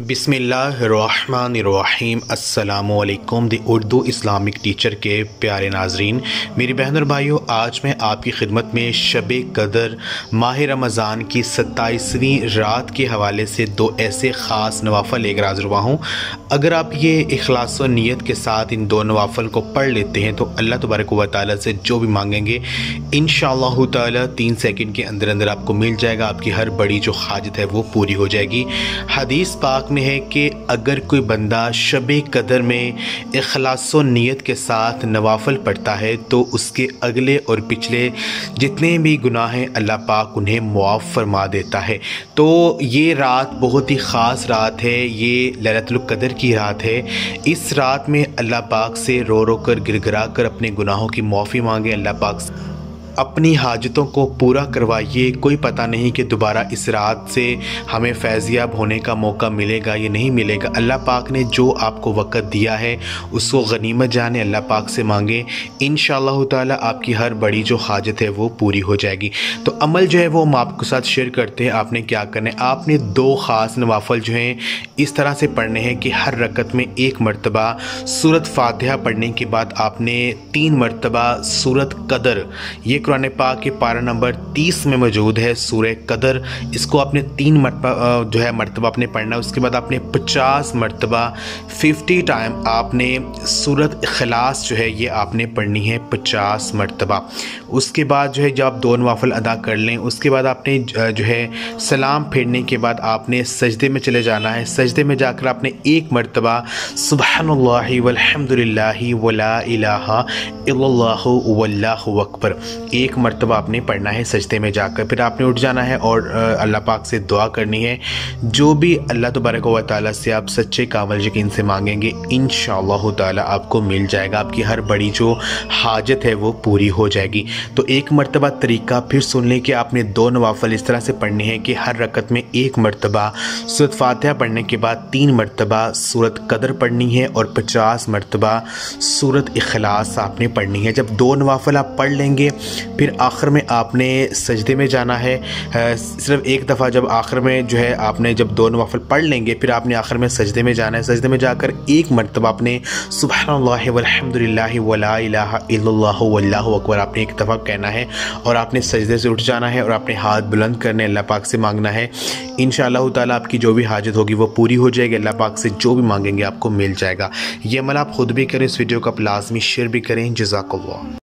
बिस्मिल्लाहिर्रहमानिर्रहीम अस्सलामुअलैकुम the Urdu Islamic teacher के प्यारे नाजरीन, मेरी बहन और भाइयों, आज मैं आपकी खिदमत में शब कदर माह रमज़ान की 27वीं रात के हवाले से दो ऐसे ख़ास नवाफ़ल लेकर हाज़िर हुआ हूँ। अगर आप ये इखलास व नीयत के साथ इन दो नवाफ़ल को पढ़ लेते हैं तो अल्लाह तबारक व तआला से जो भी मांगेंगे इंशाअल्लाह ताला 3 सेकंड के अंदर अंदर आपको मिल जाएगा। आपकी हर बड़ी जो हाजत है वो पूरी हो जाएगी। हदीस पाक में है कि अगर कोई बंदा शब कदर में इखलास व नीयत के साथ नवाफ़ल पढ़ता है तो उसके अगले और पिछले जितने भी गुनाह हैं अल्लाह पाक उन्हें मुआफ़ फरमा देता है। तो ये रात बहुत ही ख़ास रात है, ये लैलतुल क़द्र की रात है। इस रात में अल्लाह पाक से रो रो कर गिड़गिड़ा कर अपने गुनाहों की माफ़ी मांगे, अल्लाह पाक अपनी हाजतों को पूरा करवाइए। कोई पता नहीं कि दोबारा इस रात से हमें फैज़याब होने का मौका मिलेगा या नहीं मिलेगा। अल्लाह पाक ने जो आपको वक़्त दिया है उसको गनीमत जाने, अल्लाह पाक से मांगे, इंशाअल्लाह ताला आपकी हर बड़ी जो हाजत है वो पूरी हो जाएगी। तो अमल जो है वो हम आपके साथ शेयर करते हैं। आपने क्या करना है, आपने दो ख़ास नवाफ़ल जो हैं इस तरह से पढ़ने हैं कि हर रकत में एक मरतबा सूरत फ़ातिहा पढ़ने के बाद आपने 3 मरतबा सूरत कदर, ये कुरान पाक के पारा नंबर 30 में मौजूद है सूरह कदर, इसको आपने 3 मरतबा जो है मरतबा आपने पढ़ना है। उसके बाद आपने 50 मरतबा 50 टाइम आपने सूरत इखलास जो है ये आपने पढ़नी है 50 मरतबा। उसके बाद जो है जब आप 2 नवाफ़ल अदा कर लें उसके बाद आपने जो है सलाम फेरने के बाद आपने सजदे में चले जाना है। सजदे में जाकर आपने 1 मरतबा सुब्हानल्लाहि वल्हम्दुलिल्लाहि वला इलाहा इल्लल्लाहु वल्लाहु अकबर 1 मरतबा आपने पढ़ना है सजदे में जाकर। फिर आपने उठ जाना है और अल्लाह पाक से दुआ करनी है। जो भी अल्लाह तबारक व तआला से आप सच्चे कामिल यकीन से मांगेंगे इंशाअल्लाह ताला आपको मिल जाएगा। आपकी हर बड़ी जो हाजत है वो पूरी हो जाएगी। तो 1 मरतबा तरीका फिर सुन लें कि आपने 2 नवाफ़ल इस तरह से पढ़ने हैं कि हर रकत में 1 मरतबा सूरत फ़ातिहा पढ़ने के बाद 3 मरतबा सूरत कदर पढ़नी है और 50 मरतबा सूरत इखलास आपने पढ़नी है। जब 2 नवाफ़ल आप पढ़ लेंगे फिर आखिर में आपने सजदे में जाना है। सिर्फ एक दफ़ा जब आखिर में जो है आपने जब 2 नवाफ़ल पढ़ लेंगे फिर आपने आखिर में सजदे में जाना है। सजदे में जाकर 1 मरतबा आपने सुब्हानल्लाहि वल्हम्दुलिल्लाहि वला इलाहा इल्लल्लाहु वल्लाहु अकबर आपने 1 दफ़ा कहना है और आपने सजदे से उठ जाना है और अपने हाथ बुलंद करने अल्लाह पाक से मांगना है। इंशाअल्लाह ताला आपकी जो भी हाजत होगी वो पूरी हो जाएगी। अल्लाह पाक से जो भी मांगेंगे आपको मिल जाएगा। ये अमल आप खुद भी करें, इस वीडियो को आप लाजमी शेयर भी करें। जज़ाकल्लाह।